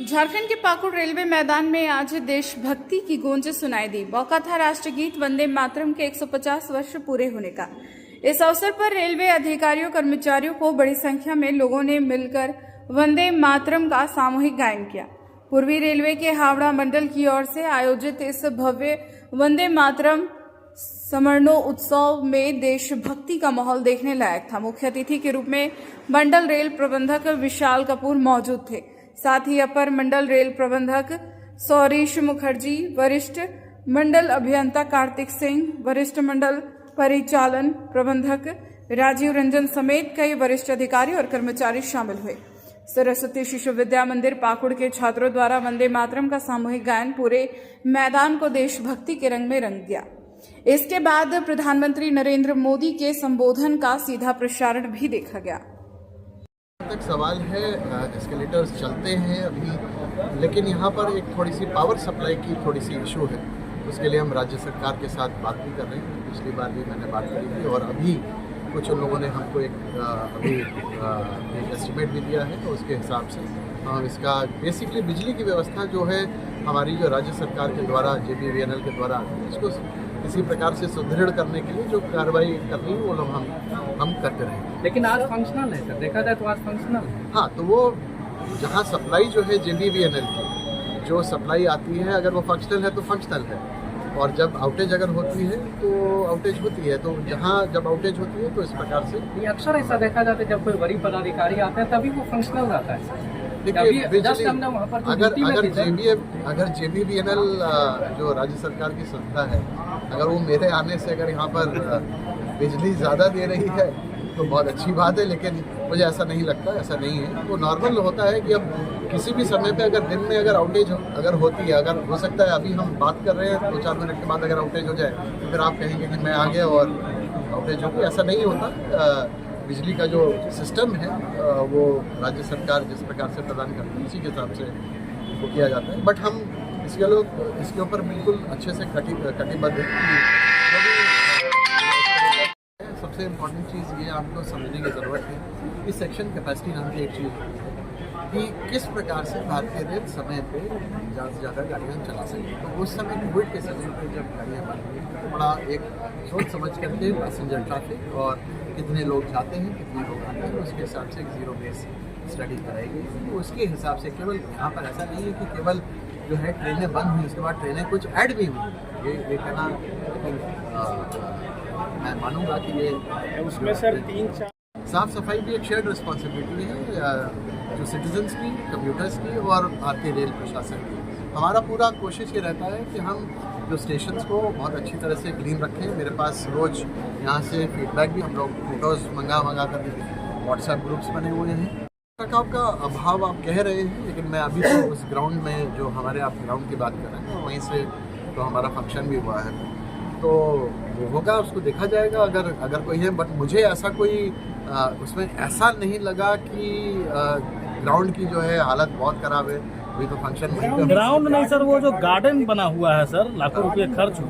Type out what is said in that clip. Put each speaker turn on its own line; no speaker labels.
झारखंड के पाकुड़ रेलवे मैदान में आज देशभक्ति की गूंज सुनाई दी। मौका था राष्ट्रगीत वंदे मातरम के 150 वर्ष पूरे होने का। इस अवसर पर रेलवे अधिकारियों कर्मचारियों को बड़ी संख्या में लोगों ने मिलकर वंदे मातरम का सामूहिक गायन किया। पूर्वी रेलवे के हावड़ा मंडल की ओर से आयोजित इस भव्य वंदे मातरम समारोह उत्सव में देशभक्ति का माहौल देखने लायक था। मुख्य अतिथि के रूप में मंडल रेल प्रबंधक विशाल कपूर मौजूद थे। साथ ही अपर मंडल रेल प्रबंधक सौरीश मुखर्जी, वरिष्ठ मंडल अभियंता कार्तिक सिंह, वरिष्ठ मंडल परिचालन प्रबंधक राजीव रंजन समेत कई वरिष्ठ अधिकारी और कर्मचारी शामिल हुए। सरस्वती शिशु विद्या मंदिर पाकुड़ के छात्रों द्वारा वंदे मातरम का सामूहिक गायन पूरे मैदान को देशभक्ति के रंग में रंग दिया। इसके बाद प्रधानमंत्री नरेंद्र मोदी के संबोधन का सीधा प्रसारण भी देखा गया।
तक सवाल है, एस्केलेटर्स चलते हैं अभी, लेकिन यहाँ पर एक थोड़ी सी पावर सप्लाई की थोड़ी सी इशू है। उसके लिए हम राज्य सरकार के साथ बात भी कर रहे हैं। पिछली बार भी मैंने बात करी थी और अभी कुछ लोगों ने हमको एक एस्टिमेट भी दिया है, तो उसके हिसाब से हम इसका बेसिकली बिजली की व्यवस्था जो है हमारी जो राज्य सरकार के द्वारा JBVNL के द्वारा इसको किसी प्रकार से सुदृढ़ करने के लिए जो कार्रवाई करनी है वो लोग हम करते रहेंगे।
लेकिन आज फंक्शनल है सर, देखा जाए तो आज फंक्शनल है।
हाँ, तो वो जहाँ सप्लाई जो है JBVNL की जो सप्लाई आती है, अगर वो फंक्शनल है तो फंक्शनल है, और जब आउटेज अगर होती है तो आउटेज होती है। तो जहाँ जब आउटेज होती है तो इस प्रकार से
ये अक्सर ऐसा देखा जाता है, जब कोई बड़ी पदाधिकारी आते हैं तभी वो फंक्शनल रहता है।
अगर JBVNL जो राज्य सरकार की संस्था है, अगर वो मेरे आने से अगर यहाँ पर बिजली ज़्यादा दे रही है तो बहुत अच्छी बात है, लेकिन मुझे ऐसा नहीं लगता, ऐसा नहीं है। वो नॉर्मल होता है कि अब किसी भी समय पे अगर दिन में अगर आउटेज अगर होती है, अगर हो सकता है अभी हम बात कर रहे हैं 2-4 मिनट के बाद अगर आउटेज हो जाए तो फिर आप कहेंगे कि मैं आ गया और आउटेज होगी, ऐसा नहीं होता। बिजली का जो सिस्टम है वो राज्य सरकार जिस प्रकार से प्रदान करती है उसी के हिसाब से वो किया जाता है। बट हम इसके ऊपर बिल्कुल अच्छे से कटिबद्ध हैं। सबसे इम्पोर्टेंट चीज़ ये आपको समझने की ज़रूरत है कि सेक्शन कैपेसिटी नाम की एक चीज़ है कि किस प्रकार से भारतीय रेल समय पे ज़्यादा से ज़्यादा गाड़ियाँ चला सके। तो उस समय कोविड के समय पे जब गाड़ियाँ बंद हुई तो बड़ा एक सोच समझ करके पैसेंजर ट्रैफिक और कितने लोग जाते हैं कितने लोग आते हैं उसके हिसाब से एक ज़ीरो बेस स्टडी कराई गई। तो उसके हिसाब से केवल यहाँ पर ऐसा नहीं है कि केवल जो है ट्रेनें बंद हुई उसके बाद ट्रेनें कुछ ऐड भी हुई, ये कहना मैं मानूंगा कि ये
उसमें सर 3-4
साफ सफाई भी एक शेयर्ड रिस्पॉन्सिबिलिटी है जो सिटीजन्स की, कम्यूटर्स की और भारतीय रेल प्रशासन की। हमारा पूरा कोशिश ये रहता है कि हम जो स्टेशंस को बहुत अच्छी तरह से क्लीन रखें। मेरे पास रोज़ यहाँ से फीडबैक भी, हम लोग फोटोज़ मंगा कर व्हाट्सएप ग्रुप्स बने हुए हैं। रखरखाव का अभाव आप कह रहे हैं, लेकिन मैं अभी तो उस ग्राउंड में जो हमारे आप ग्राउंड की बात कर रहे हैं वहीं से तो हमारा फंक्शन भी हुआ है, तो वो होगा, उसको देखा जाएगा अगर कोई है। बट मुझे ऐसा कोई उसमें ऐसा नहीं लगा कि ग्राउंड की जो है हालत बहुत ख़राब है। अभी तो फंक्शन
ग्राउंड नहीं सर, वो जो गार्डन बना हुआ है सर, लाखों रुपये खर्च